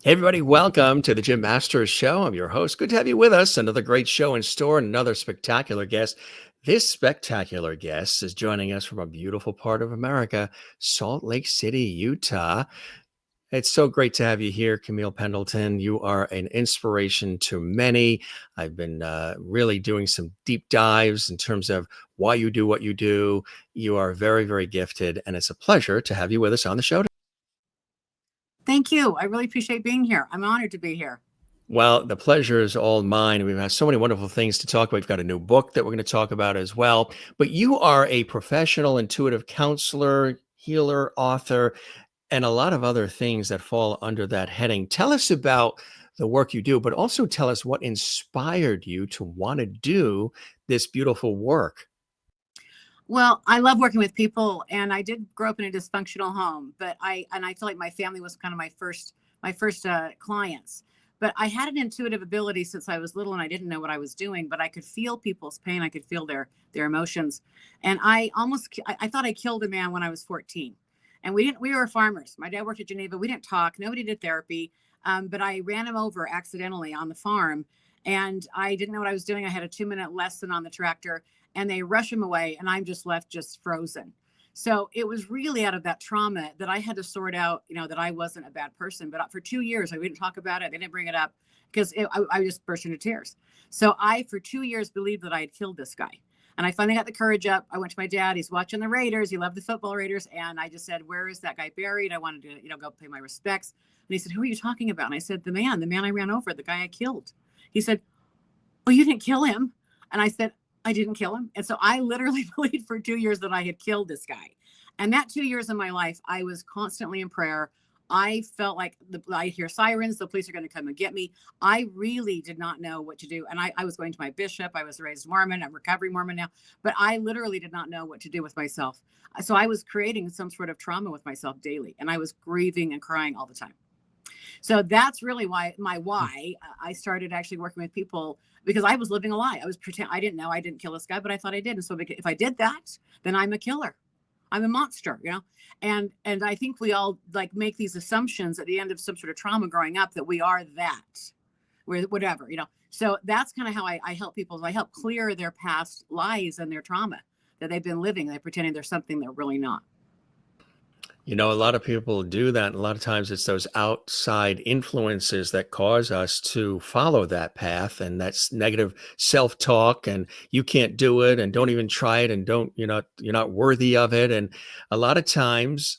Hey, everybody, welcome to the Jim Masters Show. I'm your host. Good to have you with us. Another great show in store and another spectacular guest. This spectacular guest is joining us from a beautiful part of America, Salt Lake City, Utah. It's so great to have you here, Kimile Pendleton. You are an inspiration to many. I've been really doing some deep dives in terms of why you do what you do. You are very, very gifted, and it's a pleasure to have you with us on the show. Thank you. I really appreciate being here. I'm honored to be here. Well, the pleasure is all mine. We've had so many wonderful things to talk about. We've got a new book that we're going to talk about as well. But you are a professional intuitive counselor, healer, author, and a lot of other things that fall under that heading. Tell us about the work you do, but also tell us what inspired you to want to do this beautiful work. Well, I love working with people, and I did grow up in a dysfunctional home, but I feel like my family was kind of my first clients. But I had an intuitive ability since I was little, and I didn't know what I was doing, but I could feel people's pain. I could feel their emotions, and I thought I killed a man when I was 14, and we were farmers. My dad worked at Geneva. We didn't talk. Nobody did therapy, but I ran him over accidentally on the farm, and I didn't know what I was doing. I had a 2-minute lesson on the tractor, and they rush him away, and I'm just left just frozen. So it was really out of that trauma that I had to sort out, that I wasn't a bad person. But for 2 years, I didn't talk about it. I didn't bring it up because I just burst into tears. So I, for 2 years, believed that I had killed this guy. And I finally got the courage up. I went to my dad. He's watching the Raiders. He loved the football Raiders. And I just said, where is that guy buried? I wanted to, go pay my respects. And he said, who are you talking about? And I said, the man I ran over, the guy I killed. He said, oh, you didn't kill him. And I said, I didn't kill him. And so I literally believed for 2 years that I had killed this guy. And that 2 years of my life, I was constantly in prayer. I felt like I hear sirens, the police are going to come and get me. I really did not know what to do. And I was going to my bishop. I was raised Mormon. I'm recovering Mormon now. But I literally did not know what to do with myself. So I was creating some sort of trauma with myself daily. And I was grieving and crying all the time. So that's really why I started actually working with people, because I was living a lie. I was I didn't know I didn't kill this guy, but I thought I did. And so if I did that, then I'm a killer. I'm a monster, and I think we all make these assumptions at the end of some sort of trauma growing up that we are that, whatever. So that's kind of how I help people. I help clear their past lies and their trauma that they've been living. They're pretending they're something they're really not. A lot of people do that. And a lot of times it's those outside influences that cause us to follow that path. And that's negative self-talk and you can't do it and don't even try it and you're not worthy of it. And a lot of times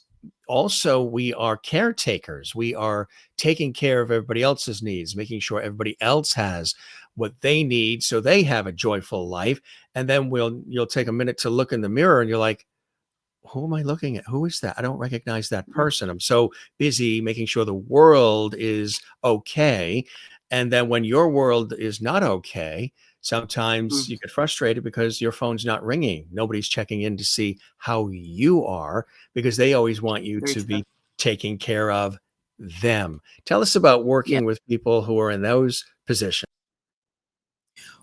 also we are caretakers. We are taking care of everybody else's needs, making sure everybody else has what they need so they have a joyful life. And then you'll take a minute to look in the mirror and you're like, who am I looking at? Who is that? I don't recognize that person. I'm so busy making sure the world is okay. And then when your world is not okay, sometimes Mm, you get frustrated because your phone's not ringing. Nobody's checking in to see how you are because they always want you very to true. be taking care of them. Tell us about Yeah. working with people who are in those positions.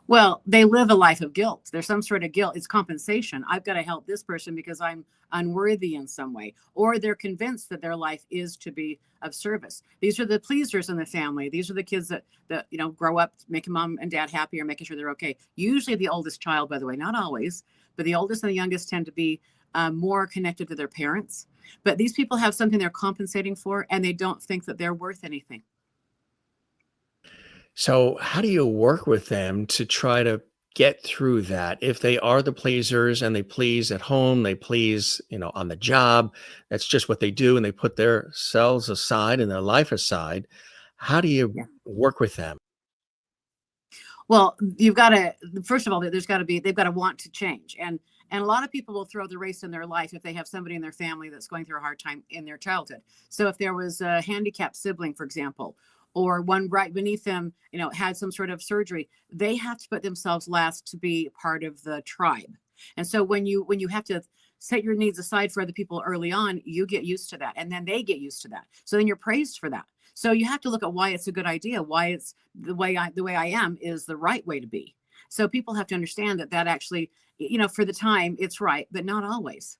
Well, they live a life of guilt. There's some sort of guilt. It's compensation. I've got to help this person because I'm unworthy in some way, or they're convinced that their life is to be of service. These are the pleasers in the family. These are the kids that grow up making mom and dad happy or making sure they're okay. Usually the oldest child, by the way, not always, but the oldest and the youngest tend to be more connected to their parents. But these people have something they're compensating for, and they don't think that they're worth anything. So, how do you work with them to try to get through that? If they are the pleasers and they please at home, they please, on the job, that's just what they do and they put their selves aside and their life aside. How do you Yeah. work with them? Well, you've got to, first of all, they've got to want to change. And a lot of people will throw the race in their life if they have somebody in their family that's going through a hard time in their childhood. So if there was a handicapped sibling, for example, or one right beneath them, had some sort of surgery, they have to put themselves last to be part of the tribe. And so when you have to set your needs aside for other people early on, you get used to that, and then they get used to that. So then you're praised for that. So you have to look at why it's a good idea, why it's the way I am is the right way to be. So people have to understand that actually, for the time it's right, but not always.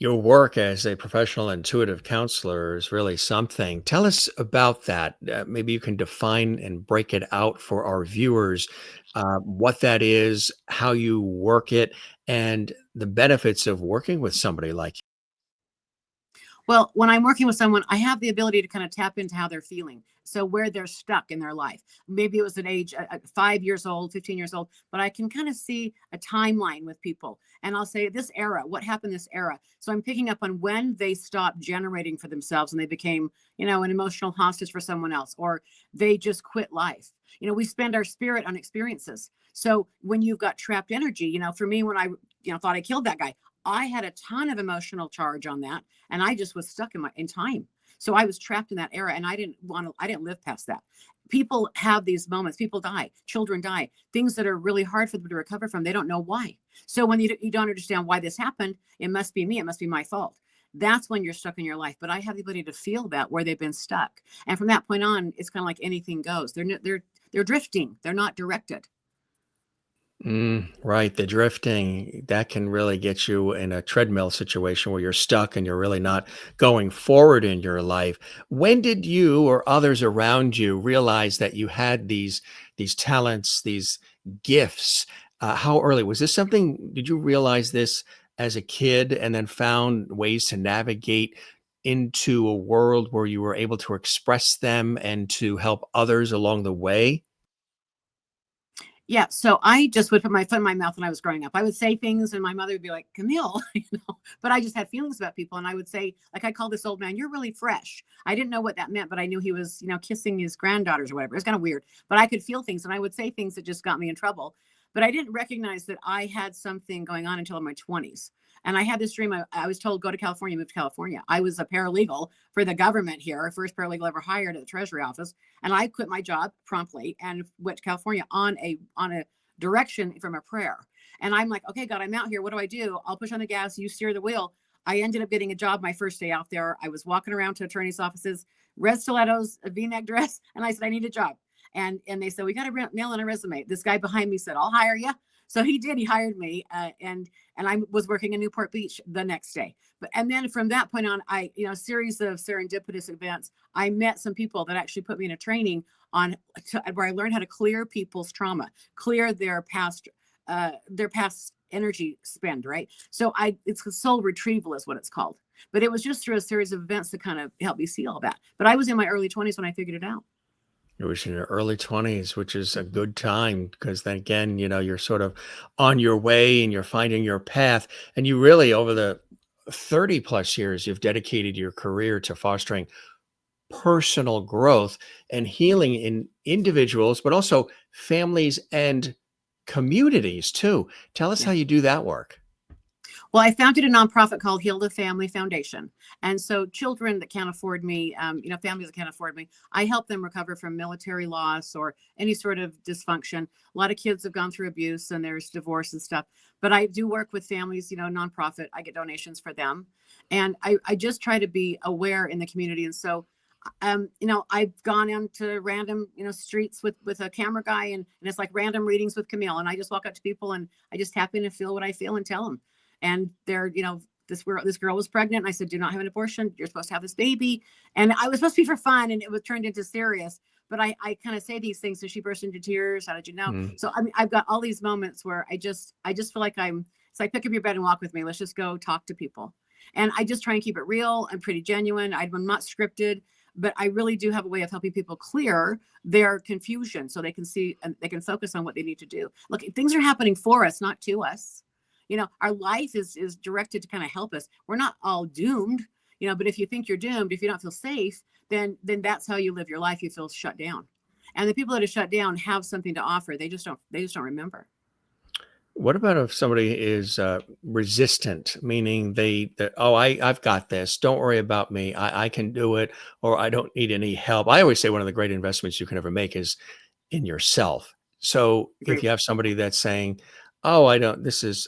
Your work as a professional intuitive counselor is really something. Tell us about that. Maybe you can define and break it out for our viewers, what that is, how you work it, and the benefits of working with somebody like Well, when I'm working with someone, I have the ability to kind of tap into how they're feeling. So where they're stuck in their life. Maybe it was an age 5 years old, 15 years old, but I can kind of see a timeline with people. And I'll say this era, what happened this era. So I'm picking up on when they stopped generating for themselves and they became, an emotional hostage for someone else, or they just quit life. We spend our spirit on experiences. So when you've got trapped energy, for me, when I, thought I killed that guy, I had a ton of emotional charge on that, and I just was stuck in time. So I was trapped in that era, and I didn't live past that. People have these moments. People die. Children die. Things that are really hard for them to recover from. They don't know why. So when you don't understand why this happened, it must be me. It must be my fault. That's when you're stuck in your life. But I have the ability to feel that where they've been stuck, and from that point on, it's kind of like anything goes. They're drifting. They're not directed. Right, the drifting, that can really get you in a treadmill situation where you're stuck and you're really not going forward in your life. When did you or others around you realize that you had these talents, these gifts? How early was this something? Did you realize this as a kid and then found ways to navigate into a world where you were able to express them and to help others along the way? Yeah, so I just would put my foot in my mouth when I was growing up. I would say things and my mother would be like, "Camille," but I just had feelings about people. And I would say, like, I called this old man, "You're really fresh." I didn't know what that meant, but I knew he was, kissing his granddaughters or whatever. It was kind of weird, but I could feel things and I would say things that just got me in trouble. But I didn't recognize that I had something going on until in my 20s. And I had this dream. I was told, go to California, move to California. I was a paralegal for the government here, first paralegal ever hired at the Treasury office, and I quit my job promptly and went to California on a direction from a prayer. And I'm like, okay, God, I'm out here. What do I do? I'll push on the gas. You steer the wheel. I ended up getting a job my first day out there. I was walking around to attorneys' offices, red stilettos, a V-neck dress, and I said, I need a job. And they said, we got to mail in a resume. This guy behind me said, I'll hire you. So he did. He hired me, and I was working in Newport Beach the next day. And then from that point on, a series of serendipitous events. I met some people that actually put me in a training on where I learned how to clear people's trauma, clear their past energy spend. Right. So it's soul retrieval is what it's called. But it was just through a series of events that kind of helped me see all that. But I was in my early 20s when I figured it out. It was in your early 20s, which is a Mhm. good time because then again, you're sort of on your way and you're finding your path. And you really, over the 30 plus years, you've dedicated your career to fostering personal growth and healing in individuals, but also families and communities too. Tell us Yeah. how you do that work. Well, I founded a nonprofit called Heal the Family Foundation. And so children that can't afford me, families that can't afford me, I help them recover from military loss or any sort of dysfunction. A lot of kids have gone through abuse and there's divorce and stuff. But I do work with families, nonprofit. I get donations for them. And I just try to be aware in the community. And so I've gone into random, streets with a camera guy, and it's like random readings with Camille. And I just walk up to people and I just tap in and feel what I feel and tell them. And they're, this girl was pregnant. And I said, do not have an abortion. You're supposed to have this baby. And I was supposed to be for fun, and it was turned into serious. But I kind of say these things. So she burst into tears. How did you know? Mm. So I mean, I've got all these moments where I just feel like it's like, pick up your bed and walk with me. Let's just go talk to people. And I just try and keep it real and pretty genuine. I'm not scripted, but I really do have a way of helping people clear their confusion so they can see and they can focus on what they need to do. Look, things are happening for us, not to us. Our life is directed to kind of help us. We're not all doomed, but if you think you're doomed, if you don't feel safe, then that's how you live your life. You feel shut down. And the people that are shut down have something to offer. They just don't remember. What about if somebody is resistant, meaning oh, I've got this. Don't worry about me. I can do it, or I don't need any help. I always say one of the great investments you can ever make is in yourself. So if Agreed. you have somebody that's saying, "Oh, I don't. This is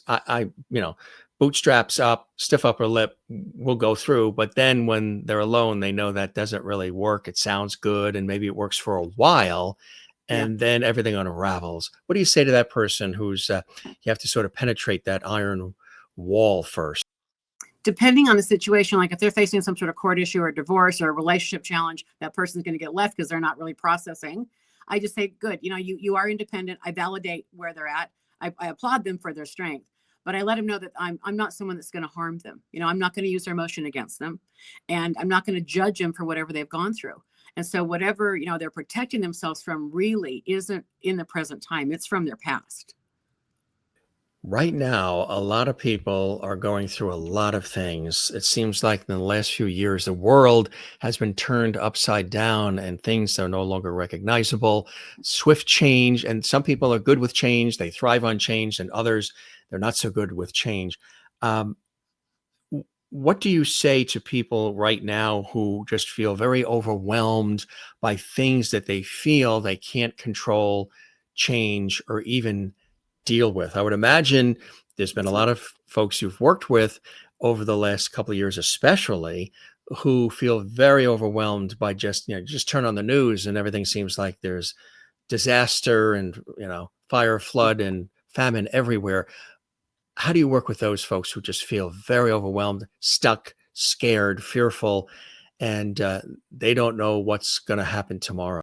bootstraps up, stiff upper lip, we'll go through." But then when they're alone, they know that doesn't really work. It sounds good, and maybe it works for a while, Yeah. and then everything unravels. What do you say to that person who's you have to sort of penetrate that iron wall first? depending on the situation, like if they're facing some sort of court issue or divorce or a relationship challenge, that person's going to get left because they're not really processing. I just say, good, you are independent. I validate where they're at. I applaud them for their strength, but I let them know that I'm not someone that's going to harm them. I'm not going to use their emotion against them, and I'm not going to judge them for whatever they've gone through. And so whatever, they're protecting themselves from really isn't in the present time. It's from their past. Right now, a lot of people are going through a lot of things. It seems like in the last few years, the world has been turned upside down and things are no longer recognizable. Swift change, and some people are good with change. They thrive on change, and others, they're not so good with change. Um, what do you say to people right now who just feel very overwhelmed by things that they feel they can't control, change, or even deal with? I would imagine there's been a lot of folks you've worked with over the last couple of years, especially, who feel very overwhelmed by just turn on the news and everything seems like there's disaster and, fire, flood, and famine everywhere. How do you work with those folks who just feel very overwhelmed, stuck, scared, fearful, and they don't know what's going to happen tomorrow?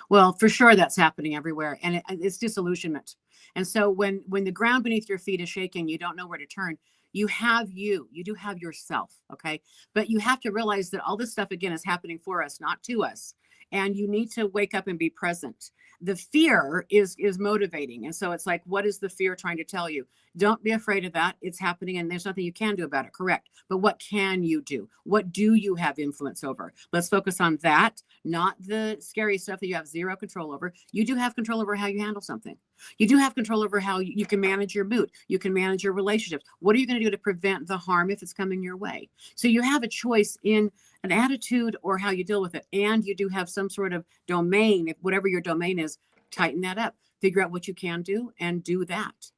Well, for sure that's happening everywhere, and it's disillusionment. And so when the ground beneath your feet is shaking, you don't know where to turn. You do have yourself, okay? But you have to realize that all this stuff again is happening for us, not to us. And you need to wake up and be present. The fear is motivating. And so it's like, what is the fear trying to tell you? Don't be afraid of that. It's happening and there's nothing you can do about it. Correct. But what can you do? What do you have influence over? Let's focus on that, not the scary stuff that you have zero control over. You do have control over how you handle something. You do have control over how you can manage your mood. You can manage your relationships. What are you going to do to prevent the harm if it's coming your way? So you have a choice in an attitude or how you deal with it. And you do have some sort of domain. If whatever your domain is, tighten that up. Figure out what you can do and do that.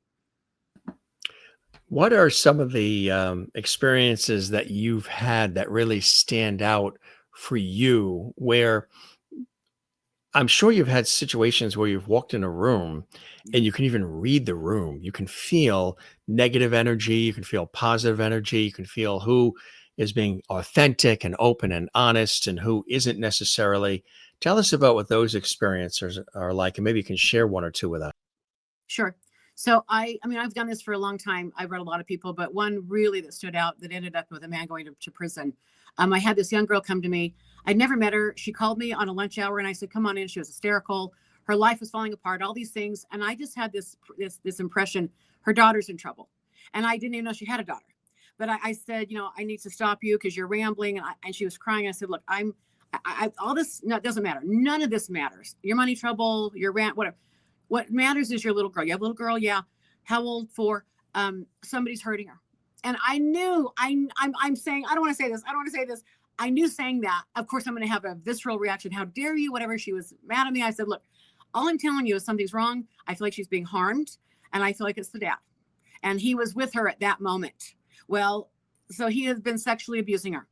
What are some of the experiences that you've had that really stand out for you where I'm sure you've had situations where you've walked in a room and you can even read the room. You can feel negative energy, you can feel positive energy, you can feel who is being authentic and open and honest and who isn't necessarily. Tell us about what those experiences are like, and maybe you can share one or two with us. Sure. So I mean, I've done this for a long time. I've read a lot of people, but one really that stood out that ended up with a man going to prison. I had this young girl come to me. I'd never met her. She called me on a lunch hour and I said, come on in. She was hysterical. Her life was falling apart, all these things. And I just had this impression, her daughter's in trouble. And I didn't even know she had a daughter. But I said, I need to stop you because you're rambling. And she was crying. I said, look, all this, no, it doesn't matter. None of this matters. Your money trouble, your rant, whatever. What matters is your little girl. You have a little girl, yeah. How old? 4. Somebody's hurting her. And I knew I'm saying, I don't want to say this. I don't want to say this. I knew saying that, of course, I'm going to have a visceral reaction. How dare you? Whatever. She was mad at me. I said, look, all I'm telling you is something's wrong. I feel like she's being harmed. And I feel like it's the dad. And he was with her at that moment. Well, so he has been sexually abusing her.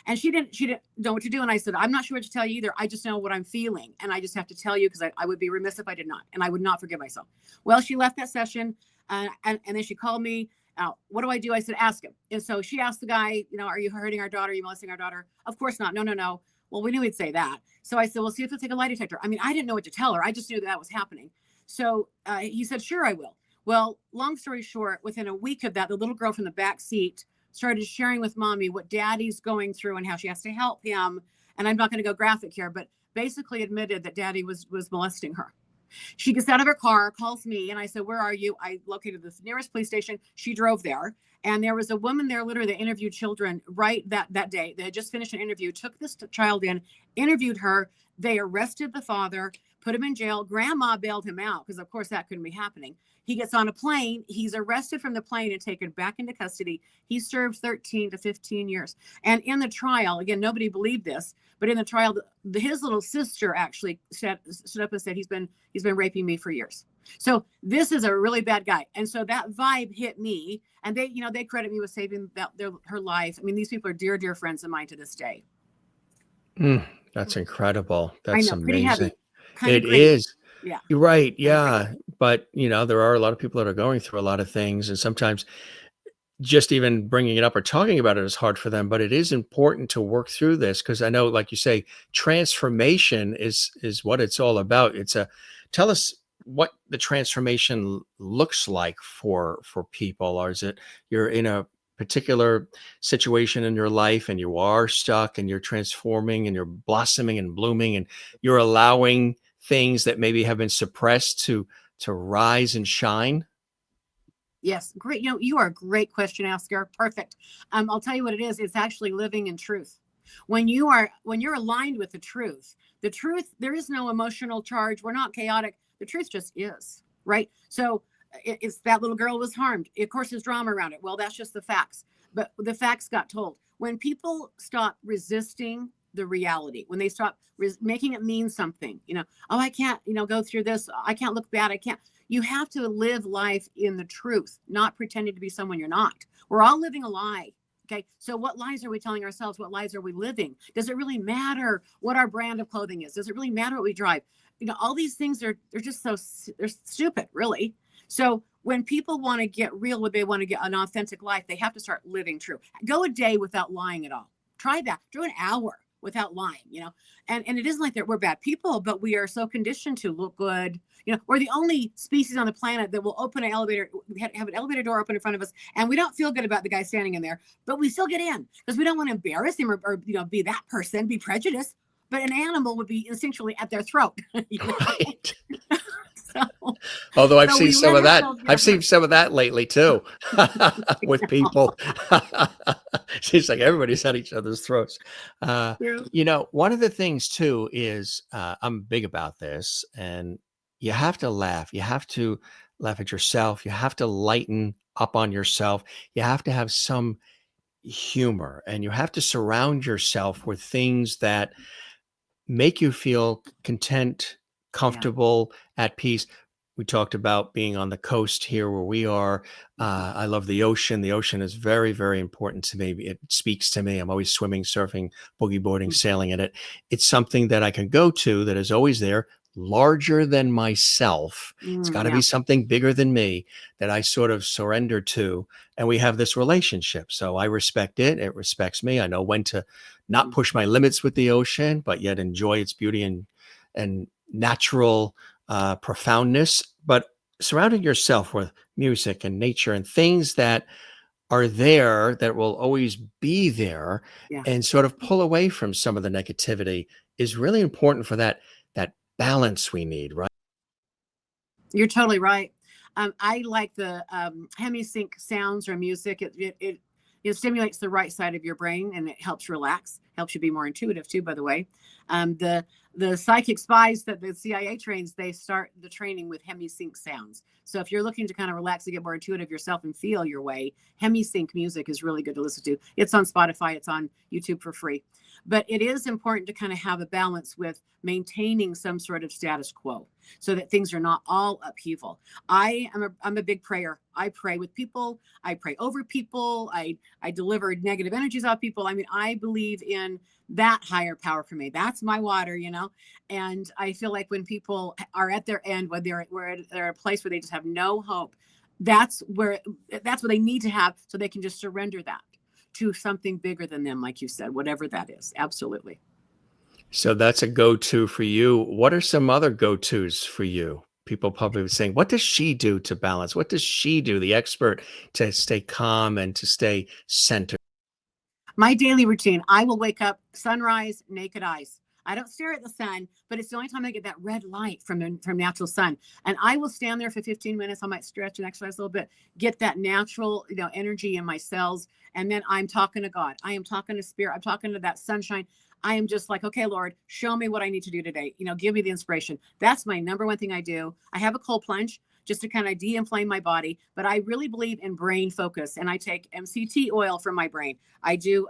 And she didn't know what to do. And I said, I'm not sure what to tell you either. I just know what I'm feeling. And I just have to tell you because I would be remiss if I did not. And I would not forgive myself. Well, she left that session. And then she called me. What do I do? I said, ask him. And so she asked the guy, are you hurting our daughter? Are you molesting our daughter? Of course not. No. Well, we knew he'd say that. So I said, well, see if you'll take a lie detector. I mean, I didn't know what to tell her. I just knew that was happening. So he said, sure, I will. Well, long story short, within a week of that, the little girl from the back seat started sharing with mommy what daddy's going through and how she has to help him. And I'm not going to go graphic here, but basically admitted that daddy was molesting her. She gets out of her car, calls me, and I said, where are you? I located the nearest police station. She drove there. And there was a woman there literally that interviewed children right that day. They had just finished an interview, took this child in, interviewed her. They arrested the father, put him in jail. Grandma bailed him out because, of course, that couldn't be happening. He gets on a plane. He's arrested from the plane and taken back into custody. He served 13 to 15 years. And in the trial, again, nobody believed this, but in the trial, his little sister actually stood up and said, he's been raping me for years. So this is a really bad guy. And so that vibe hit me, and they credit me with saving her life. I mean, these people are dear, dear friends of mine to this day. That's incredible. I That's know, pretty amazing. heavy, kind of It great. is. Yeah. You're right. Kind of great. Yeah. But, there are a lot of people that are going through a lot of things. And sometimes just even bringing it up or talking about it is hard for them, but it is important to work through this because I know, like you say, transformation is what it's all about. It's a tell us what the transformation looks like for people, or is it you're in a particular situation in your life and you are stuck and you're transforming and you're blossoming and blooming and you're allowing things that maybe have been suppressed to rise and shine? Yes, great. You are a great question asker. Perfect. I'll tell you what it is. It's actually living in truth. When you're aligned with the truth, there is no emotional charge. We're not chaotic. The truth just is, right? So it's that little girl was harmed. Of course, there's drama around it. Well, that's just the facts. But the facts got told. When people stop resisting the reality, when they stop making it mean something, oh, I can't, go through this. I can't look bad. I can't. You have to live life in the truth, not pretending to be someone you're not. We're all living a lie. Okay. So what lies are we telling ourselves? What lies are we living? Does it really matter what our brand of clothing is? Does it really matter what we drive? All these things they're just they're stupid, really. So when people want to get real, when they want to get an authentic life, they have to start living true. Go a day without lying at all. Try that. Do an hour without lying, and it isn't like that we're bad people, but we are so conditioned to look good. We're the only species on the planet that will open an elevator, have an elevator door open in front of us, and we don't feel good about the guy standing in there, but we still get in because we don't want to embarrass him or be that person, be prejudiced. But an animal would be instinctually at their throat. Right. So, Although I've so seen we some let of that. ourselves get I've up. seen some of that lately too, with people. Seems like everybody's at each other's throats. One of the things too is I'm big about this, and you have to laugh. You have to laugh at yourself. You have to lighten up on yourself. You have to have some humor, and you have to surround yourself with things that make you feel content, Yeah. comfortable, at peace. We talked about being on the coast here where we are. I love the ocean. The ocean is very, very important to me. It speaks to me. I'm always swimming, surfing, boogie boarding, sailing in it. It's something that I can go to that is always there, larger than myself. It's got to Yeah. be something bigger than me that I sort of surrender to. And we have this relationship. So I respect it. It respects me. I know when to not push my limits with the ocean, but yet enjoy its beauty and natural profoundness. But surrounding yourself with music and nature and things that are there that will always be there, Yeah. and sort of pull away from some of the negativity is really important for that balance we need, right? You're totally right. I like the hemisync sounds or music. It stimulates the right side of your brain and it helps relax, helps you be more intuitive too, by the way. The psychic spies that the CIA trains, they start the training with hemisync sounds. So if you're looking to kind of relax and get more intuitive yourself and feel your way, hemisync music is really good to listen to. It's on Spotify, it's on YouTube for free. But it is important to kind of have a balance with maintaining some sort of status quo so that things are not all upheaval. I'm a big prayer. I pray with people. I pray over people. I deliver negative energies off people. I mean, I believe in that higher power for me. That's my water, And I feel like when people are at their end, when they're at a place where they just have no hope, that's what they need to have so they can just surrender that to something bigger than them, like you said, whatever that is. Absolutely. So that's a go-to for you. What are some other go-tos for you? People probably saying, what does she do to balance? What does she do, the expert, to stay calm and to stay centered? My daily routine, I will wake up, sunrise, naked eyes. I don't stare at the sun, but it's the only time I get that red light from natural sun. And I will stand there for 15 minutes. I might stretch and exercise a little bit, get that natural, energy in my cells. And then I'm talking to God. I am talking to spirit. I'm talking to that sunshine. I am just like, okay, Lord, show me what I need to do today. Give me the inspiration. That's my number one thing I do. I have a cold plunge just to kind of de-inflame my body. But I really believe in brain focus, and I take MCT oil from my brain. I do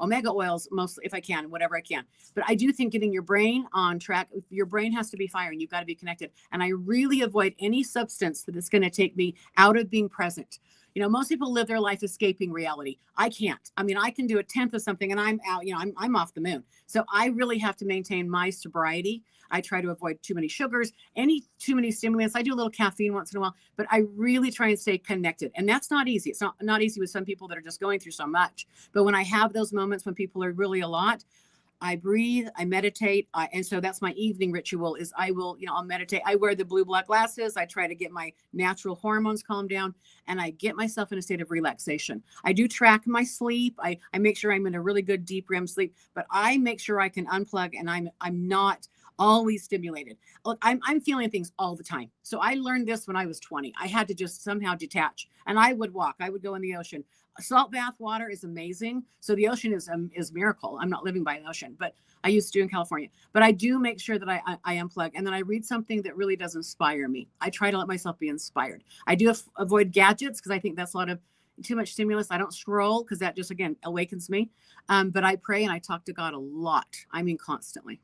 omega oils mostly if I can, whatever I can. But I do think getting your brain on track, your brain has to be firing. You've got to be connected. And I really avoid any substance that is going to take me out of being present. Most people live their life escaping reality. I can't. I mean, I can do a tenth of something and I'm out, I'm off the moon. So I really have to maintain my sobriety. I try to avoid too many sugars, too many stimulants. I do a little caffeine once in a while, but I really try and stay connected. And that's not easy. It's not easy with some people that are just going through so much. But when I have those moments when people are really a lot, I breathe, I meditate. And so that's my evening ritual is I'll meditate. I wear the blue black glasses. I try to get my natural hormones calmed down and I get myself in a state of relaxation. I do track my sleep. I make sure I'm in a really good deep REM sleep, but I make sure I can unplug and I'm not always stimulated. Look, I'm feeling things all the time. So I learned this when I was 20. I had to just somehow detach and I would walk. I would go in the ocean. Salt bath water is amazing. So the ocean is miracle. I'm not living by an ocean, but I used to in California. But I do make sure that I unplug and then I read something that really does inspire me. I try to let myself be inspired. I do avoid gadgets because I think that's a lot of too much stimulus. I don't scroll because that just, again, awakens me. But I pray and I talk to God a lot. I mean, constantly.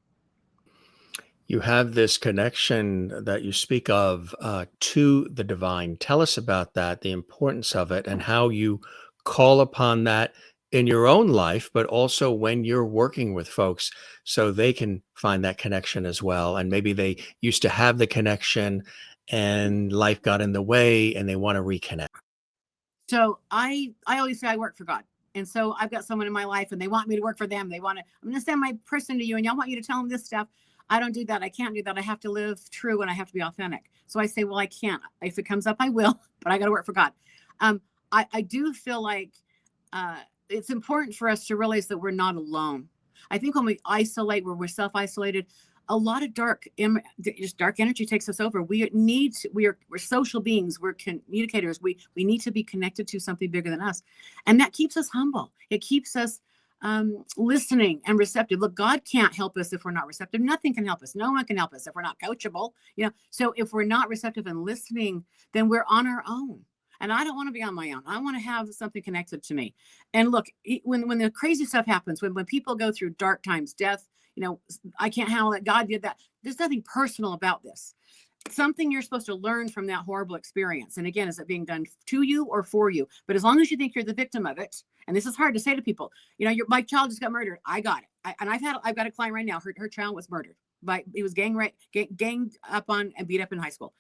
You have this connection that you speak of to the divine. Tell us about that, the importance of it, and how you call upon that in your own life, but also when you're working with folks so they can find that connection as well. And maybe they used to have the connection and life got in the way and they want to reconnect. So I always say I work for God. And so I've got someone in my life and they want me to work for them. I'm going to send my person to you and y'all want you to tell them this stuff. I don't do that. I can't do that. I have to live true and I have to be authentic. So I say, well, I can't. If it comes up, I will, but I got to work for God. I do feel like it's important for us to realize that we're not alone. I think when we isolate, where we're self-isolated, a lot of dark energy takes us over. We're social beings. We're communicators. We need to be connected to something bigger than us. And that keeps us humble. It keeps us listening and receptive. Look, God can't help us if we're not receptive. Nothing can help us. No one can help us if we're not coachable. So if we're not receptive and listening, then we're on our own. And I don't want to be on my own. I want to have something connected to me. And look, when the crazy stuff happens, when people go through dark times, death, I can't handle it. God did that. There's nothing personal about this. Something you're supposed to learn from that horrible experience. And again, is it being done to you or for you? But as long as you think you're the victim of it, and this is hard to say to people, my child just got murdered. I got it. I've got a client right now. Her child was murdered he was ganged up on and beat up in high school.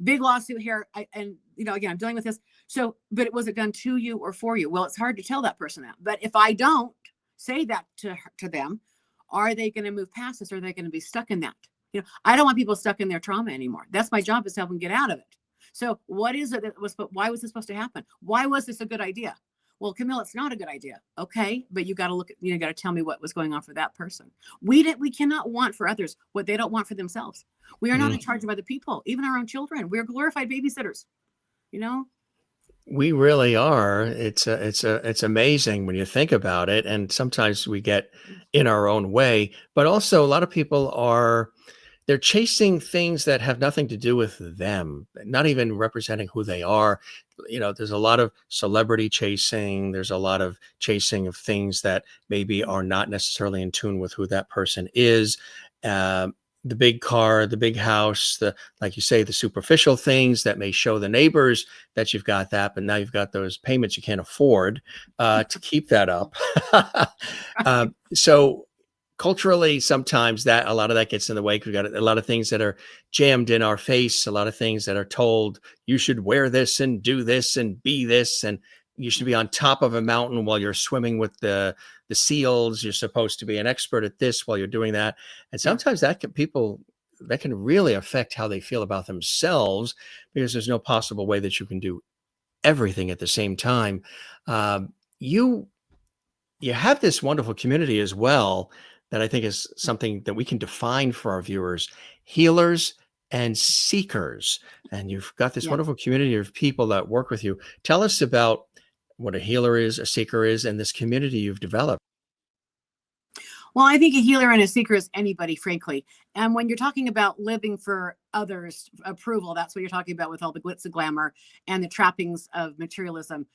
Big lawsuit here. Again, I'm dealing with this. So, but was it done to you or for you? Well, it's hard to tell that person that. But if I don't say that to them, are they going to move past this? Or are they going to be stuck in that? I don't want people stuck in their trauma anymore. That's my job, is to help them get out of it. So what is it why was this supposed to happen? Why was this a good idea? Well, Kimile, it's not a good idea. Okay. But you got to look at, got to tell me what was going on for that person. We cannot want for others what they don't want for themselves. We are not in charge of other people, even our own children. We're glorified babysitters, We really are. It's amazing when you think about it. And sometimes we get in our own way, but also a lot of people they're chasing things that have nothing to do with them, not even representing who they are. There's a lot of celebrity chasing. There's a lot of chasing of things that maybe are not necessarily in tune with who that person is. The big car, the big house, like you say, the superficial things that may show the neighbors that you've got that, but now you've got those payments you can't afford to keep that up. So culturally, sometimes a lot of that gets in the way. We've got a lot of things that are jammed in our face, a lot of things that are told, you should wear this and do this and be this, and you should be on top of a mountain while you're swimming with the seals. You're supposed to be an expert at this while you're doing that. And sometimes that can really affect how they feel about themselves, because there's no possible way that you can do everything at the same time. You have this wonderful community as well that I think is something that we can define for our viewers: healers and seekers. And you've got this wonderful community of people that work with you. Tell us about what a healer is, a seeker is, and this community you've developed. Well, I think a healer and a seeker is anybody, frankly. And when you're talking about living for others' approval, that's what you're talking about with all the glitz and glamour and the trappings of materialism.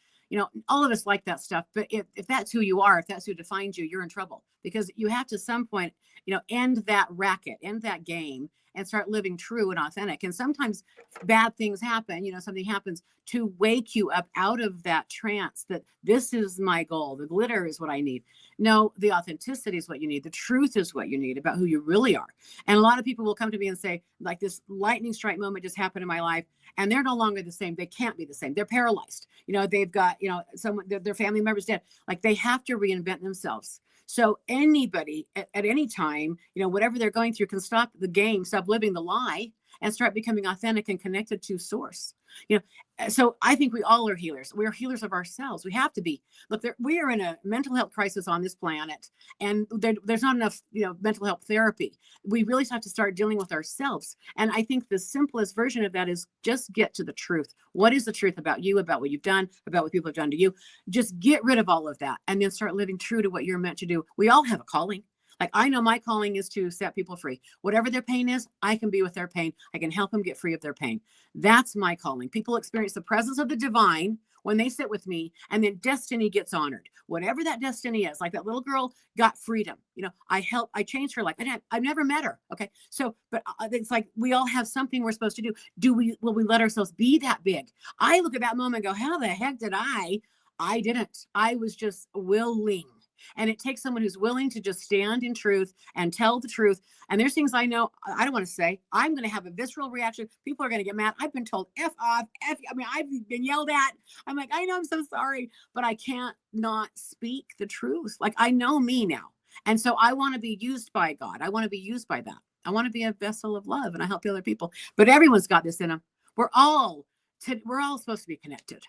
All of us like that stuff. But if that's who you are, if that's who defines you, you're in trouble, because you have to some point, end that racket, end that game, and start living true and authentic. And sometimes bad things happen, something happens to wake you up out of that trance that this is my goal. The glitter is what I need. No, the authenticity is what you need. The truth is what you need about who you really are. And a lot of people will come to me and say, like, this lightning strike moment just happened in my life, and they're no longer the same. They can't be the same. They're paralyzed. They've got, someone, their family member's dead. Like, they have to reinvent themselves. So anybody at any time, whatever they're going through, can stop the game, stop living the lie, and start becoming authentic and connected to source. So I think we all are healers. We're healers of ourselves. We have to be. Look, we are in a mental health crisis on this planet, and there's not enough, mental health therapy. We really have to start dealing with ourselves. And I think the simplest version of that is just get to the truth. What is the truth about you, about what you've done, about what people have done to you? Just get rid of all of that, and then start living true to what you're meant to do. We all have a calling. Like, I know my calling is to set people free. Whatever their pain is, I can be with their pain. I can help them get free of their pain. That's my calling. People experience the presence of the divine when they sit with me, and then destiny gets honored. Whatever that destiny is, like that little girl got freedom. I changed her life. I've never met her. Okay. So, but it's like, we all have something we're supposed to do. Will we let ourselves be that big? I look at that moment and go, how the heck did I didn't. I was just willing. And it takes someone who's willing to just stand in truth and tell the truth. And there's things I know I don't want to say. I'm going to have a visceral reaction. People are going to get mad. I've been told F off. I've been yelled at. I'm like, I know, I'm so sorry, but I can't not speak the truth. Like, I know me now. And so I want to be used by God. I want to be used by that. I want to be a vessel of love, and I help other people. But everyone's got this in them. We're all supposed to be connected,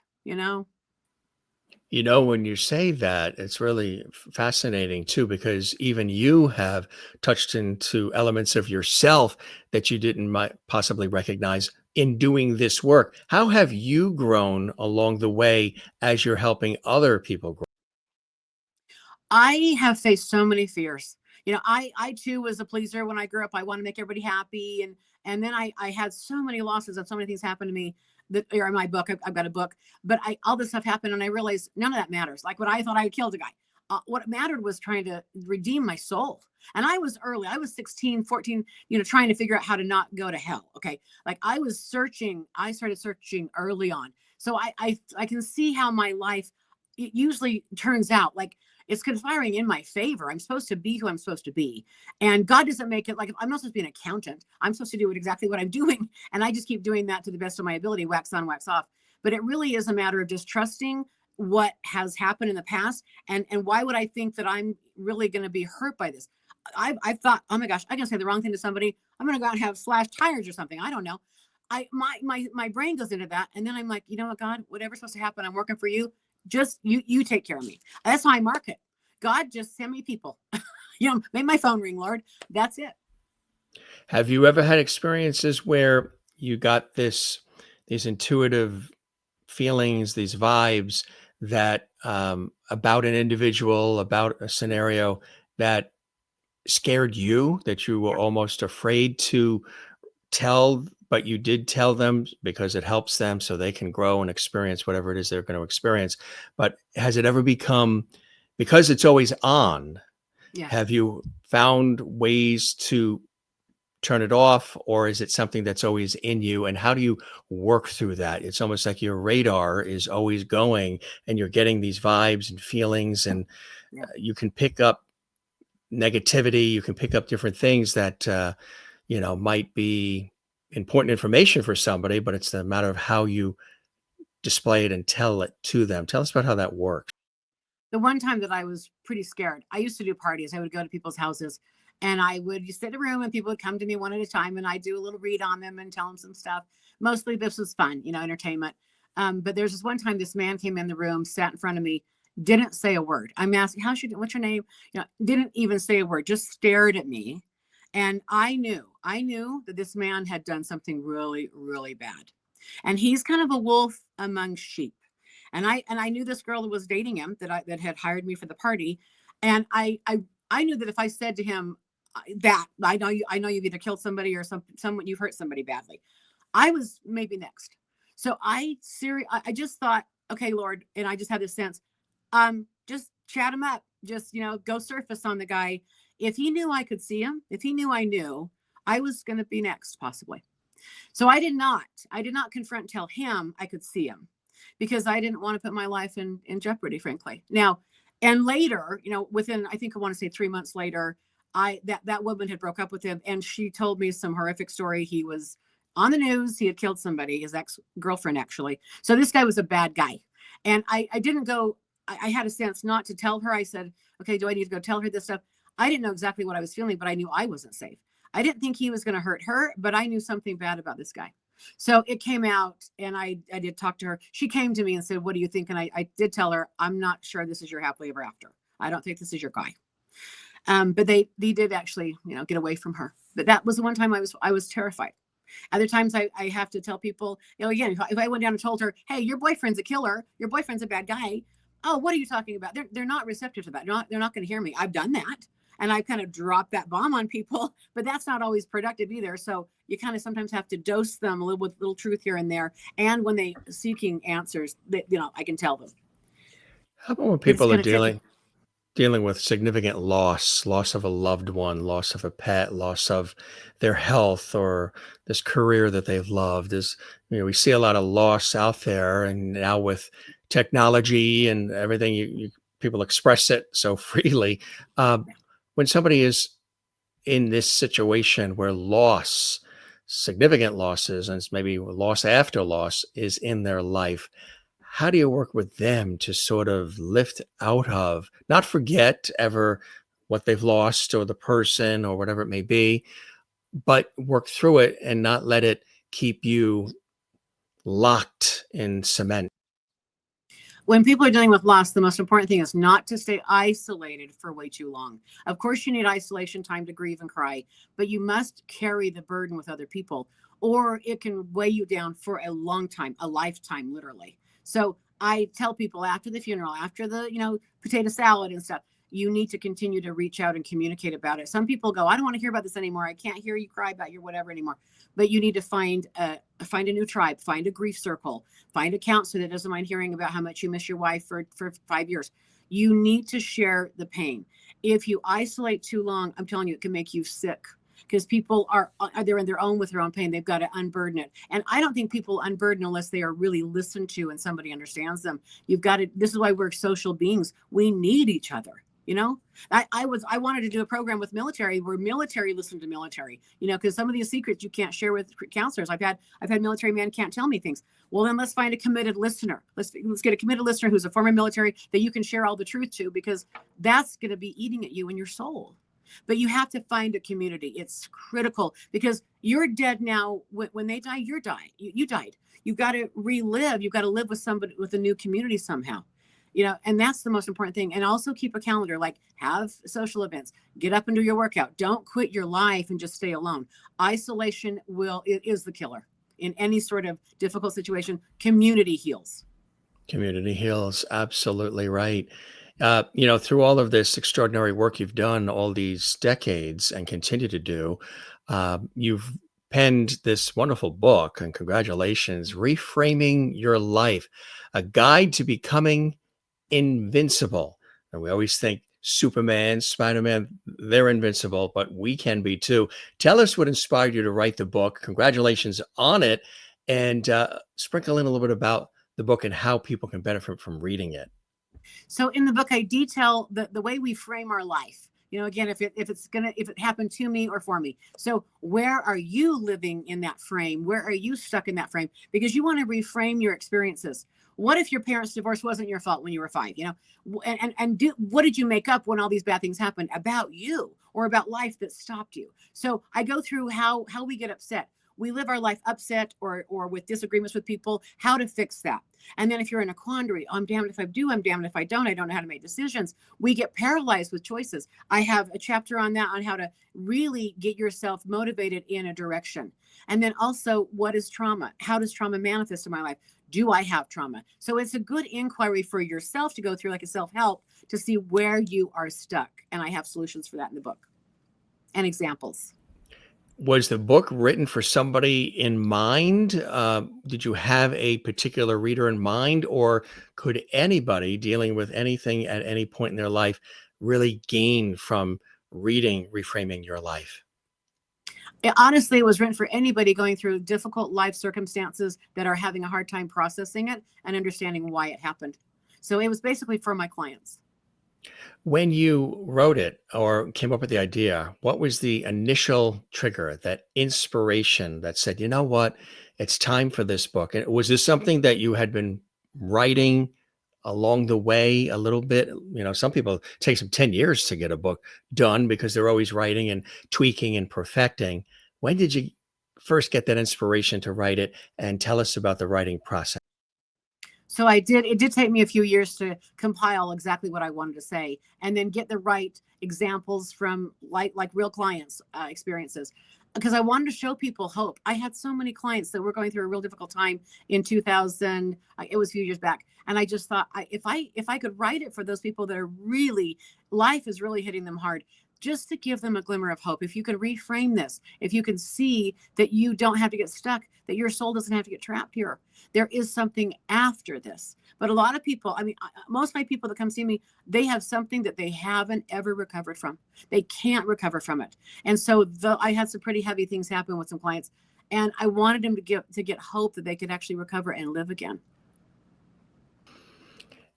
When you say that, it's really fascinating too, because even you have touched into elements of yourself that you didn't might possibly recognize in doing this work. How have you grown along the way as you're helping other people grow? I have faced so many fears. I too was a pleaser when I grew up. I want to make everybody happy. And then I had so many losses, and so many things happened to me that are in my book. I've got a book, but all this stuff happened, and I realized none of that matters. Like, when I thought I had killed a guy, what mattered was trying to redeem my soul. And I was early. I was 16, 14, trying to figure out how to not go to hell. Okay. Like, I started searching early on. So I can see how my life, it usually turns out like it's conspiring in my favor. I'm supposed to be who I'm supposed to be. And God doesn't make it like, I'm not supposed to be an accountant. I'm supposed to do exactly what I'm doing. And I just keep doing that to the best of my ability, wax on, wax off. But it really is a matter of just trusting what has happened in the past. And why would I think that I'm really going to be hurt by this? I've thought, oh my gosh, I'm going to say the wrong thing to somebody. I'm going to go out and have slashed tires or something. I don't know. My brain goes into that. And then I'm like, you know what, God, whatever's supposed to happen, I'm working for you. Just you take care of me. That's how I mark it. God, just send me people. Make my phone ring, Lord. That's it. Have you ever had experiences where you got these intuitive feelings, these vibes that about an individual, about a scenario that scared you, that you were almost afraid to tell, but you did tell them because it helps them so they can grow and experience whatever it is they're going to experience? But has it ever become, because it's always on, Yes. have you found ways to turn it off, or is it something that's always in you? And how do you work through that? It's almost like your radar is always going and you're getting these vibes and feelings, and Yeah. you can pick up negativity, you can pick up different things that might be important information for somebody, but it's a matter of how you display it and tell it to them. Tell us about how that works. The one time that I was pretty scared, I used to do parties. I would go to people's houses, and I would sit in a room, and people would come to me one at a time, and I do a little read on them and tell them some stuff. Mostly this was fun, entertainment. But there's this one time this man came in the room, sat in front of me, didn't say a word. I'm asking, what's your name? Didn't even say a word, just stared at me. And I knew that this man had done something really, really bad. And he's kind of a wolf among sheep. And I knew this girl that was dating him, that had hired me for the party. And I knew that if I said to him that I know you've either killed somebody or someone, you've hurt somebody badly, I was maybe next. So I just thought, okay, Lord, and I just had this sense, just chat him up, just go surface on the guy. If he knew I could see him, if he knew I was going to be next, possibly. So I did not confront and tell him I could see him, because I didn't want to put my life in jeopardy, frankly. Now, and later, within, I think I want to say 3 months later, that woman had broke up with him, and she told me some horrific story. He was on the news. He had killed somebody, his ex-girlfriend, actually. So this guy was a bad guy. And I didn't go, I had a sense not to tell her. I said, okay, do I need to go tell her this stuff? I didn't know exactly what I was feeling, but I knew I wasn't safe. I didn't think he was going to hurt her, but I knew something bad about this guy. So it came out, and I did talk to her. She came to me and said, what do you think? And I did tell her, I'm not sure this is your happily ever after. I don't think this is your guy. But they did actually, get away from her. But that was the one time I was terrified. Other times I have to tell people, again, if I went down and told her, hey, your boyfriend's a killer, your boyfriend's a bad guy. Oh, what are you talking about? They're not receptive to that. They're not going to hear me. I've done that. And I kind of dropped that bomb on people, but that's not always productive either. So you kind of sometimes have to dose them a little with little truth here and there. And when they seeking answers, that I can tell them. How about when It's people are kind of tricky. dealing with significant loss of a loved one, loss of a pet, loss of their health or this career that they've loved? We see a lot of loss out there, and now with technology and everything, people express it so freely. Um, when somebody is in this situation where significant losses, and it's maybe loss after loss, is in their life, how do you work with them to sort of lift out of, not forget ever what they've lost or the person or whatever it may be, but work through it and not let it keep you locked in cement? When people are dealing with loss, the most important thing is not to stay isolated for way too long. Of course, you need isolation time to grieve and cry, but you must carry the burden with other people, or it can weigh you down for a long time, a lifetime, literally. So I tell people after the funeral, after the, potato salad and stuff, you need to continue to reach out and communicate about it. Some people go, I don't want to hear about this anymore. I can't hear you cry about your whatever anymore. But you need to find a new tribe, find a grief circle, find a counselor that doesn't mind hearing about how much you miss your wife for 5 years. You need to share the pain. If you isolate too long, I'm telling you, it can make you sick, because people are they're in their own with their own pain. They've got to unburden it. And I don't think people unburden unless they are really listened to and somebody understands them. This is why we're social beings. We need each other. I wanted to do a program with military where military listened to military, because some of these secrets you can't share with counselors. I've had military men can't tell me things. Well, then let's find a committed listener. Let's get a committed listener who's a former military that you can share all the truth to, because that's going to be eating at you and your soul. But you have to find a community. It's critical, because you're dead now. When they die, you died. You've got to relive. You've got to live with somebody, with a new community somehow. And that's the most important thing. And also keep a calendar, like have social events, get up and do your workout. Don't quit your life and just stay alone. Isolation is the killer in any sort of difficult situation. Community heals. Community heals. Absolutely right. Through all of this extraordinary work you've done all these decades and continue to do, you've penned this wonderful book, and congratulations, Reframing Your Life, a guide to becoming invincible. And we always think Superman, Spider-Man, they're invincible, but we can be too. Tell us what inspired you to write the book. Congratulations on it. And sprinkle in a little bit about the book and how people can benefit from reading it. So in the book, I detail the way we frame our life. Again, if it happened to me or for me. So where are you living in that frame? Where are you stuck in that frame? Because you want to reframe your experiences. What if your parents' divorce wasn't your fault when you were 5? What did you make up when all these bad things happened about you or about life that stopped you? So I go through how we get upset. We live our life upset or with disagreements with people, how to fix that. And then if you're in a quandary, I'm damned if I do, I'm damned if I don't know how to make decisions. We get paralyzed with choices. I have a chapter on that, on how to really get yourself motivated in a direction. And then also, what is trauma? How does trauma manifest in my life? Do I have trauma? So it's a good inquiry for yourself to go through, like a self-help, to see where you are stuck. And I have solutions for that in the book and examples. Was the book written for somebody in mind? Did you have a particular reader in mind, or could anybody dealing with anything at any point in their life really gain from reading Reframing Your Life? Honestly, it was written for anybody going through difficult life circumstances that are having a hard time processing it and understanding why it happened. So it was basically for my clients. When you wrote it or came up with the idea, what was the initial trigger, that inspiration that said, you know what, it's time for this book? And was this something that you had been writing along the way a little bit? You know, some people it takes them 10 years to get a book done because they're always writing and tweaking and perfecting. When did you first get that inspiration to write it? And tell us about the writing process. So it did take me a few years to compile exactly what I wanted to say and then get the right examples from like real clients experiences, because I wanted to show people hope. I had so many clients that were going through a real difficult time in 2000. It was a few years back. And I just thought, if I could write it for those people that are really, life is really hitting them hard, just to give them a glimmer of hope. If you can reframe this, if you can see that you don't have to get stuck, that your soul doesn't have to get trapped here, there is something after this. But a lot of people, I mean, most of my people that come see me, they have something that they haven't ever recovered from. They can't recover from it. And so I had some pretty heavy things happen with some clients, and I wanted them to get hope that they could actually recover and live again.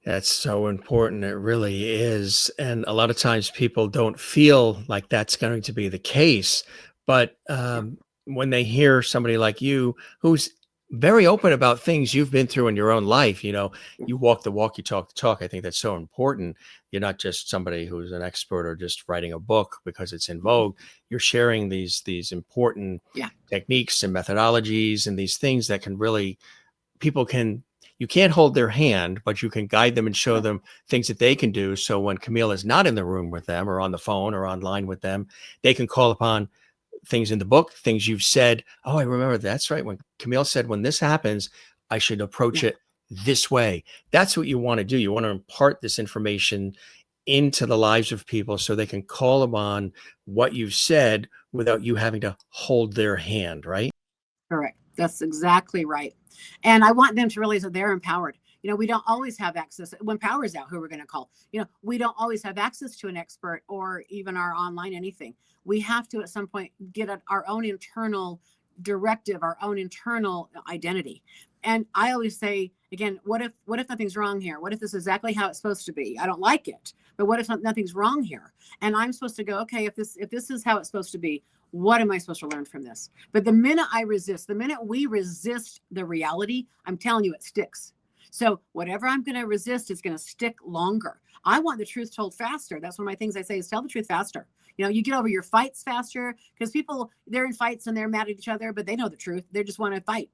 That's so important. It really is. And a lot of times people don't feel like that's going to be the case. But Yeah. when they hear somebody like you, who's very open about things you've been through in your own life, you know, Yeah. you walk the walk, you talk the talk. I think that's so important. You're not just somebody who's an expert or just writing a book because it's in Mhm. vogue. You're sharing these important Yeah. techniques and methodologies and these things that can really people can you can't hold their hand, but you can guide them and show Right. them things that they can do. So when Camille is not in the room with them or on the phone or online with them, they can call upon things in the book, things you've said. Oh, I remember that's right. When Camille said, when this happens, I should approach Yeah. it this way. That's what you want to do. You want to impart this information into the lives of people so they can call upon what you've said without you having to hold their hand, right? Correct. That's exactly right. And I want them to realize that they're empowered. We don't always have access when power is out, who we're going to call. We don't always have access to an expert or even our online anything. We have to at some point get our own internal directive, our own internal identity. And I always say again, what if nothing's wrong here? What if this is exactly how it's supposed to be? I don't like it, but what if nothing's wrong here? And I'm supposed to go, okay, if this is how it's supposed to be, what am I supposed to learn from this? But the minute we resist the reality, I'm telling you, it sticks. So whatever I'm going to resist is going to stick longer. I want the truth told faster. That's one of my things I say is tell the truth faster. You get over your fights faster, because people, they're in fights and they're mad at each other, but they know the truth. They just want to fight.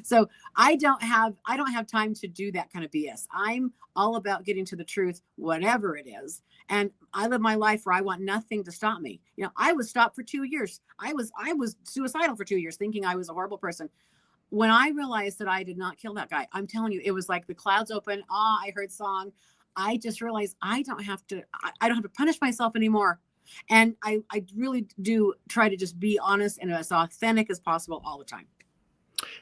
So I don't have time to do that kind of BS. I'm all about getting to the truth, whatever it is. And I live my life where I want nothing to stop me. I was stopped for 2 years. I was suicidal for 2 years, thinking I was a horrible person. When I realized that I did not kill that guy, I'm telling you, it was like the clouds open. I heard song. I just realized I don't have to punish myself anymore. And I really do try to just be honest and as authentic as possible all the time.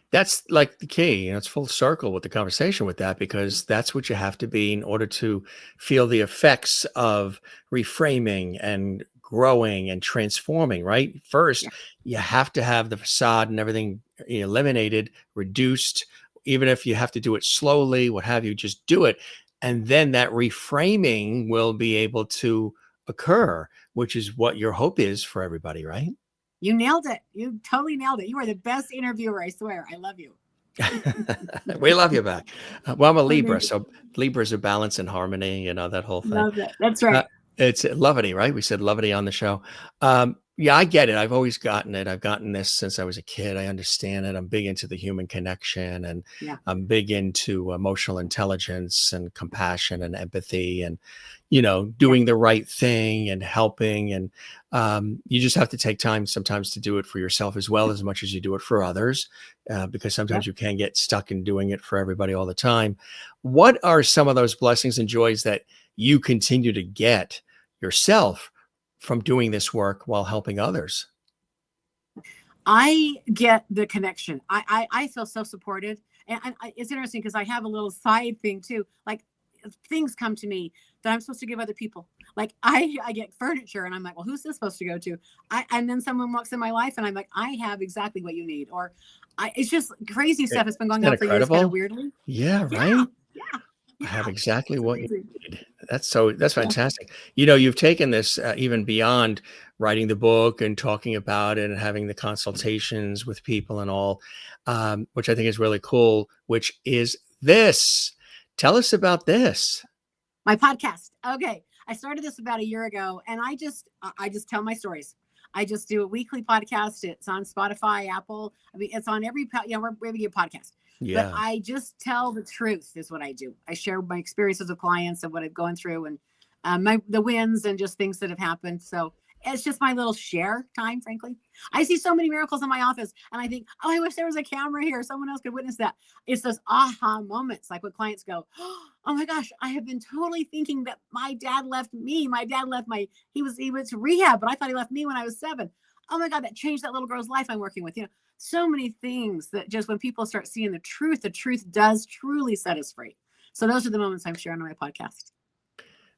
That's like the key. It's full circle with the conversation with that, because that's what you have to be in order to feel the effects of reframing and growing and transforming, right? First, Yeah. you have to have the facade and everything eliminated, reduced, even if you have to do it slowly, what have you, just do it. And then that reframing will be able to occur, which is what your hope is for everybody, right? You nailed it. You totally nailed it. You are the best interviewer, I swear. I love you. We love you back. Well, I'm a Oh, Libra, thank you. so Libras are balance and harmony, that whole thing. Love it. That's Uh, right. it's levity, right? We said levity on the show. Yeah, I get it. I've always gotten it. I've gotten this since I was a kid. I understand it. I'm big into the human connection, and Yeah. I'm big into emotional intelligence and compassion and empathy, and Yeah. doing the right thing and helping. And you just have to take time sometimes to do it for yourself as well, as much as you do it for others, because sometimes Yep. you can get stuck in doing it for everybody all the time. What are some of those blessings and joys that you continue to get yourself from doing this work while helping others? I get the connection. I feel so supported. And it's interesting because I have a little side thing too. Like things come to me that I'm supposed to give other people. Like I get furniture and I'm like, well, who's this supposed to go to? And then someone walks in my life and I'm like, I have exactly what you need. Or it's just crazy Isn't stuff that's been going that on for years, kind of incredible? weirdly. Yeah, Yeah. right? Yeah. I Yeah. have exactly It's what you amazing. need. That's Yeah. fantastic. You know, you've taken this even beyond writing the book and talking about it and having the consultations with people and all, which I think is really cool, which is this. Tell us about this. My podcast. Okay. I started this about a year ago and I just tell my stories. I just do a weekly podcast. It's on Spotify, Apple. I mean, it's on wherever you get podcast. But Yeah. I just tell the truth is what I do. I share my experiences with clients of what I've gone through and the wins and just things that have happened. So it's just my little share time, frankly. I see so many miracles in my office and I think, oh, I wish there was a camera here. Someone else could witness that. It's those aha moments, like when clients go, oh my gosh, I have been totally thinking that my dad left me. My dad left he went to rehab, but I thought he left me when I was 7. Oh my God, that changed that little girl's life I'm working with. So many things that just when people start seeing the truth does truly set us free. So those are the moments I'm sharing on my podcast.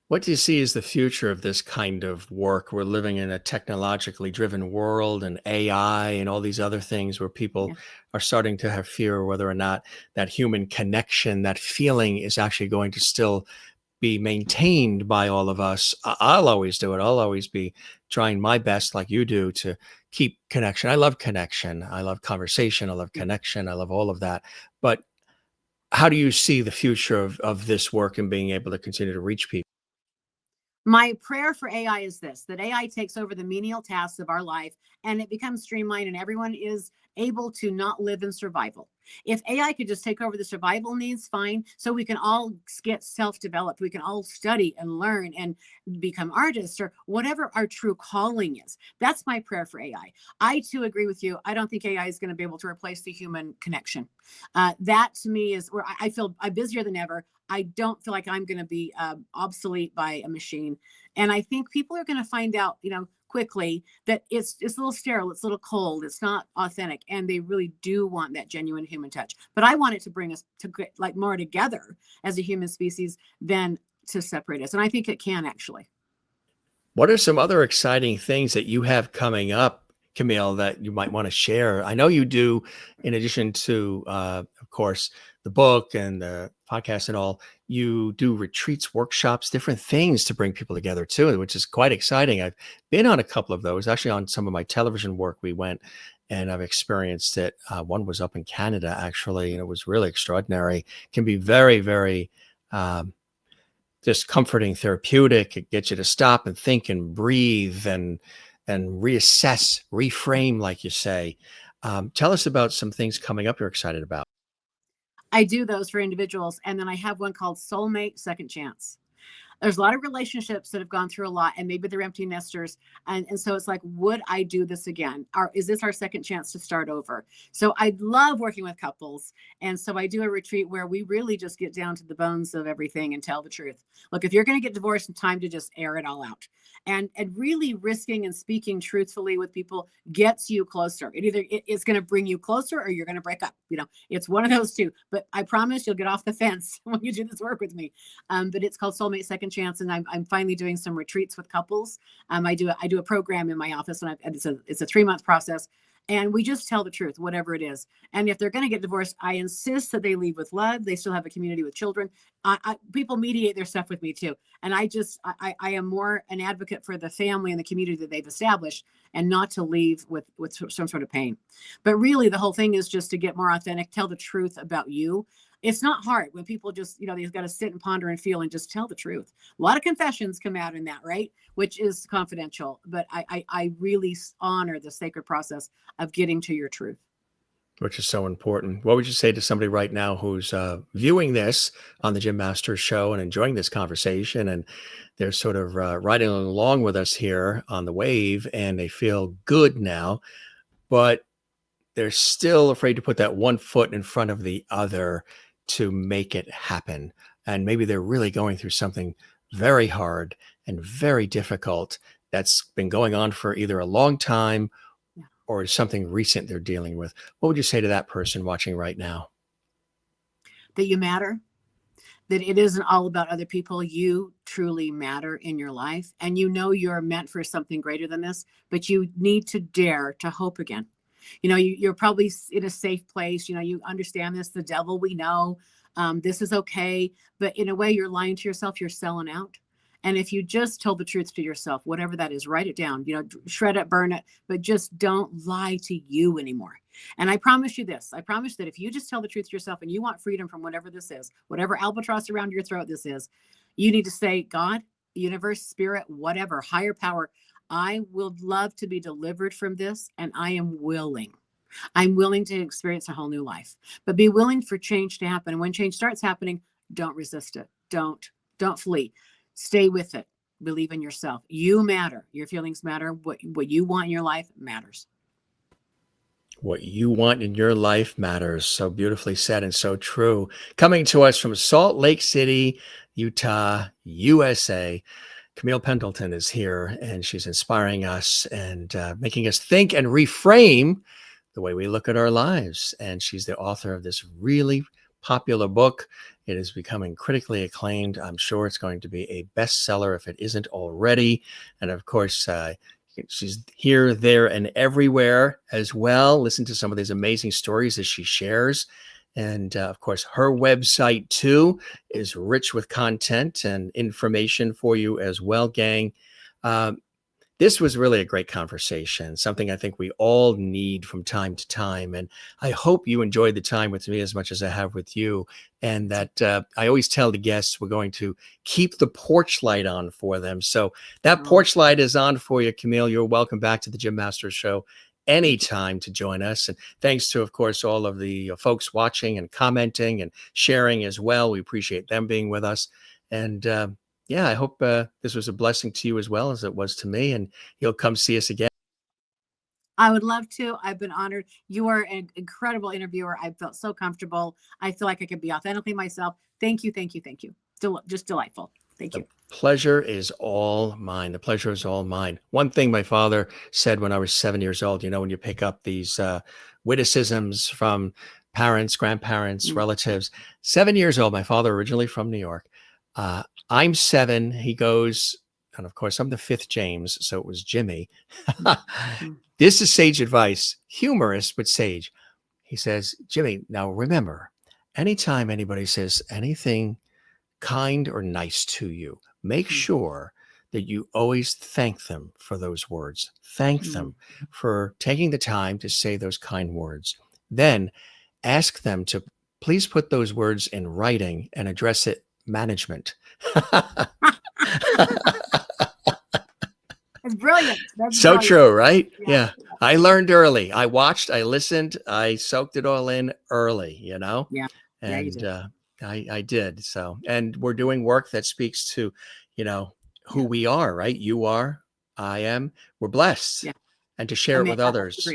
What do you see as the future of this kind of work? We're living in a technologically driven world and AI and all these other things where people Yeah. are starting to have fear whether or not that human connection, that feeling is actually going to still be maintained by all of us. I'll always do it. I'll always be trying my best, like you do, to keep connection. I love connection. I love conversation. I love connection. I love all of that. But how do you see the future of this work and being able to continue to reach people? My prayer for AI is this, that AI takes over the menial tasks of our life and it becomes streamlined and everyone is able to not live in survival. If AI could just take over the survival needs, fine. So we can all get self developed. We can all study and learn and become artists or whatever our true calling is. That's my prayer for AI. I too agree with you. I don't think AI is going to be able to replace the human connection. That to me is where I feel I'm busier than ever. I don't feel like I'm going to be obsolete by a machine. And I think people are going to find out, quickly that it's a little sterile, it's a little cold, it's not authentic, and they really do want that genuine human touch. But I want it to bring us to like more together as a human species than to separate us. And I think it can actually. What are some other exciting things that you have coming up, Camille, that you might want to share? I know you do, in addition to, of course, the book and the podcast and all, you do retreats, workshops, different things to bring people together too, which is quite exciting. I've been on a couple of those, actually on some of my television work. We went and I've experienced it. One was up in Canada, actually, and it was really extraordinary. Can be very, very um, just comforting, therapeutic. It gets you to stop and think and breathe and reassess, reframe, like you say. Tell us about some things coming up you're excited about. I do those for individuals. And then I have one called Soulmate Second Chance. There's a lot of relationships that have gone through a lot and maybe they're empty nesters. And so it's like, would I do this again? Is this our second chance to start over? So I love working with couples. And so I do a retreat where we really just get down to the bones of everything and tell the truth. Look, if you're going to get divorced, it's time to just air it all out. And really risking and speaking truthfully with people gets you closer. It's going to bring you closer or you're going to break up. It's one of those two. But I promise you'll get off the fence when you do this work with me. But it's called Soulmate Second Chance, and I'm finally doing some retreats with couples. I do a program in my office, and it's a 3-month process, and we just tell the truth, whatever it is. And if they're going to get divorced, I insist that they leave with love. They still have a community with children. People mediate their stuff with me too, and I am more an advocate for the family and the community that they've established, and not to leave with some sort of pain. But really, the whole thing is just to get more authentic, tell the truth about you. It's not hard when people just, they've got to sit and ponder and feel and just tell the truth. A lot of confessions come out in that, right? Which is confidential, but I really honor the sacred process of getting to your truth. Which is so important. What would you say to somebody right now who's viewing this on the Jim Masters show and enjoying this conversation, and they're sort of riding along with us here on the wave, and they feel good now, but they're still afraid to put that one foot in front of the other to make it happen. And maybe they're really going through something very hard and very difficult that's been going on for either a long time Yeah. or something recent they're dealing with. What would you say to that person watching right now? That you matter, that it isn't all about other people. You truly matter in your life, and you know you're meant for something greater than this, but you need to dare to hope again. You're probably in a safe place. You understand this. The devil, we know, this is okay. But in a way, you're lying to yourself. You're selling out. And if you just told the truth to yourself, whatever that is, write it down, shred it, burn it, but just don't lie to you anymore. And I promise you this, I promise that if you just tell the truth to yourself and you want freedom from whatever this is, whatever albatross around your throat this is, you need to say, God, universe, spirit, whatever, higher power, I would love to be delivered from this, and I am willing. I'm willing to experience a whole new life. But be willing for change to happen. And when change starts happening, don't resist it. Don't flee. Stay with it. Believe in yourself. You matter. Your feelings matter. What you want in your life matters. What you want in your life matters. So beautifully said and so true. Coming to us from Salt Lake City, Utah, USA, Kimile Pendleton is here, and she's inspiring us and making us think and reframe the way we look at our lives. And she's the author of this really popular book. It is becoming critically acclaimed. I'm sure it's going to be a bestseller if it isn't already. And of course, she's here, there, and everywhere as well. Listen to some of these amazing stories as she shares. And of course, her website too is rich with content and information for you as well, gang. This was really a great conversation, something I think we all need from time to time. And I hope you enjoyed the time with me as much as I have with you. And that I always tell the guests we're going to keep the porch light on for them. So that porch light is on for you, Kimile. You're welcome back to the Jim Masters Show anytime to join us. And thanks to, of course, all of the folks watching and commenting and sharing as well. We appreciate them being with us. And yeah, I hope this was a blessing to you as well as it was to me, and you'll come see us again. I would love to. I've been honored. You are an incredible interviewer. I felt so comfortable. I feel like I could be authentically myself. Thank you. Thank you. Thank you. Just delightful. Thank you. Pleasure is all mine. The pleasure is all mine. One thing my father said when I was 7 years old, when you pick up these witticisms from parents, grandparents, relatives, 7 years old, my father originally from New York. I'm 7. He goes, and of course, I'm the 5th James, so it was Jimmy. This is sage advice, humorous, but sage. He says, Jimmy, now remember, anytime anybody says anything kind or nice to you, make sure that you always thank them for those words. Thank them for taking the time to say those kind words. Then ask them to please put those words in writing and address it management. It's brilliant. That's so brilliant. True, right? Yeah. I learned early. I watched, I listened, I soaked it all in early, Yeah. And you did. I did. So, and we're doing work that speaks to, who we are, right? You are, I am, we're blessed. Yeah. And to share it with others.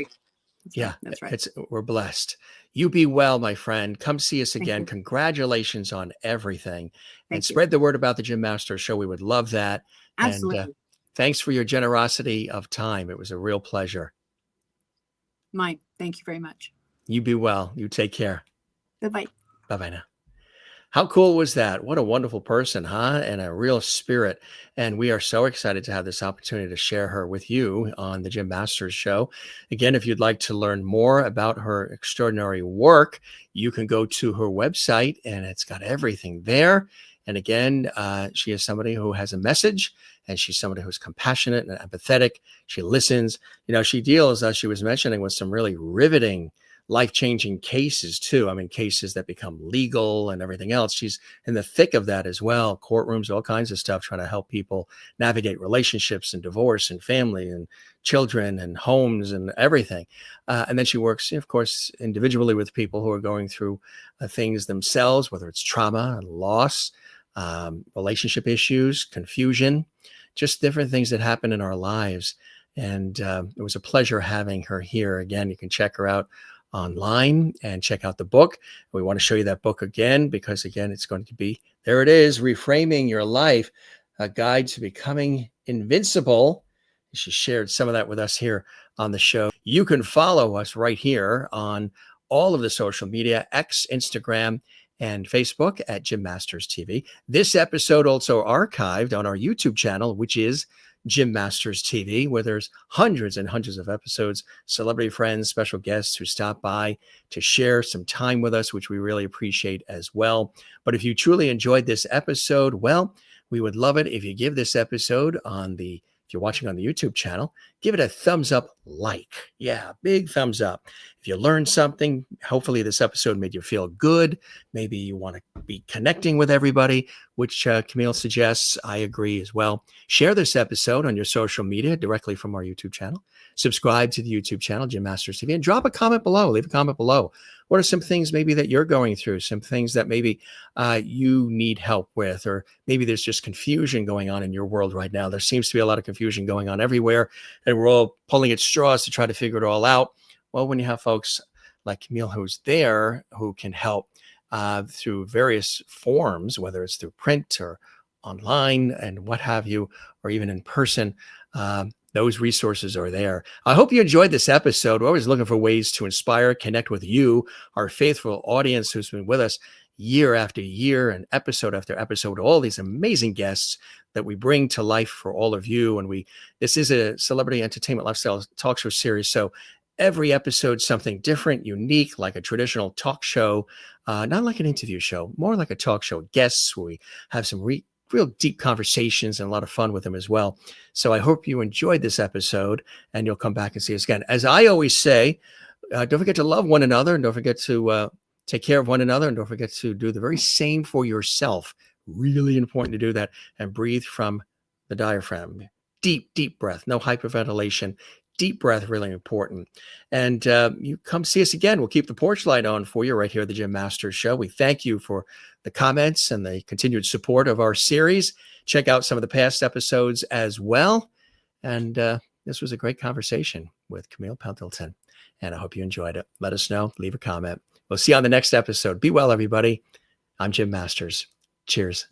That's right. We're blessed. You be well, my friend. Come see us again. you. Congratulations on everything. And Thank you. spread the word about the Jim Masters Show. We would love that. Absolutely. And thanks for your generosity of time. It was a real pleasure. Mine. Thank you very much. You be well. You take care. Bye-bye. Bye-bye now. How cool was that? What a wonderful person, huh? And a real spirit. And we are so excited to have this opportunity to share her with you on the Jim Masters Show. Again, if you'd like to learn more about her extraordinary work, you can go to her website, and it's got everything there. And again, she is somebody who has a message, and she's somebody who's compassionate and empathetic. She listens. She deals, as she was mentioning, with some really riveting, life-changing cases too. I mean, cases that become legal and everything else. She's in the thick of that as well. Courtrooms, all kinds of stuff, trying to help people navigate relationships and divorce and family and children and homes and everything. And then she works, of course, individually with people who are going through things themselves, whether it's trauma and loss, relationship issues, confusion, just different things that happen in our lives. And it was a pleasure having her here. Again, you can check her out online and check out the book. We want to show you that book again, because again, it's going to be, there it is, Reframing Your Life, a guide to becoming invincible. She shared some of that with us here on the show. You can follow us right here on all of the social media, X, Instagram, and Facebook at Jim Masters TV. This episode also archived on our YouTube channel, which is Jim Masters TV, where there's hundreds and hundreds of episodes, celebrity friends, special guests who stop by to share some time with us, which we really appreciate as well. But if you truly enjoyed this episode, well, we would love it if you give this episode if you're watching on the YouTube channel, give it a thumbs up like. Yeah, big thumbs up. If you learned something, hopefully this episode made you feel good. Maybe you want to be connecting with everybody, which Kimile suggests. I agree as well. Share this episode on your social media directly from our YouTube channel. Subscribe to the YouTube channel, Jim Masters TV, and drop a comment below. Leave a comment below. What are some things maybe that you're going through? Some things that maybe you need help with, or maybe there's just confusion going on in your world right now. There seems to be a lot of confusion going on everywhere, and we're all pulling at straws to try to figure it all out. Well, when you have folks like Kimile who's there, who can help through various forms, whether it's through print or online and what have you, or even in person, those resources are there. I hope you enjoyed this episode. We're always looking for ways to inspire, connect with you, our faithful audience who's been with us year after year and episode after episode, all these amazing guests that we bring to life for all of you. And this is a celebrity entertainment lifestyle talk show series. So every episode, something different, unique, like a traditional talk show, not like an interview show, more like a talk show. Guests, where we have some real deep conversations and a lot of fun with them as well. So I hope you enjoyed this episode and you'll come back and see us again. As I always say, don't forget to love one another, and don't forget to take care of one another, and don't forget to do the very same for yourself. Really important to do that, and breathe from the diaphragm. Deep, deep breath, no hyperventilation. Deep breath, really important. And you come see us again. We'll keep the porch light on for you right here at the Jim Masters Show. We thank you for the comments and the continued support of our series. Check out some of the past episodes as well. And this was a great conversation with Kimile Pendleton, and I hope you enjoyed it. Let us know. Leave a comment. We'll see you on the next episode. Be well, everybody. I'm Jim Masters. Cheers.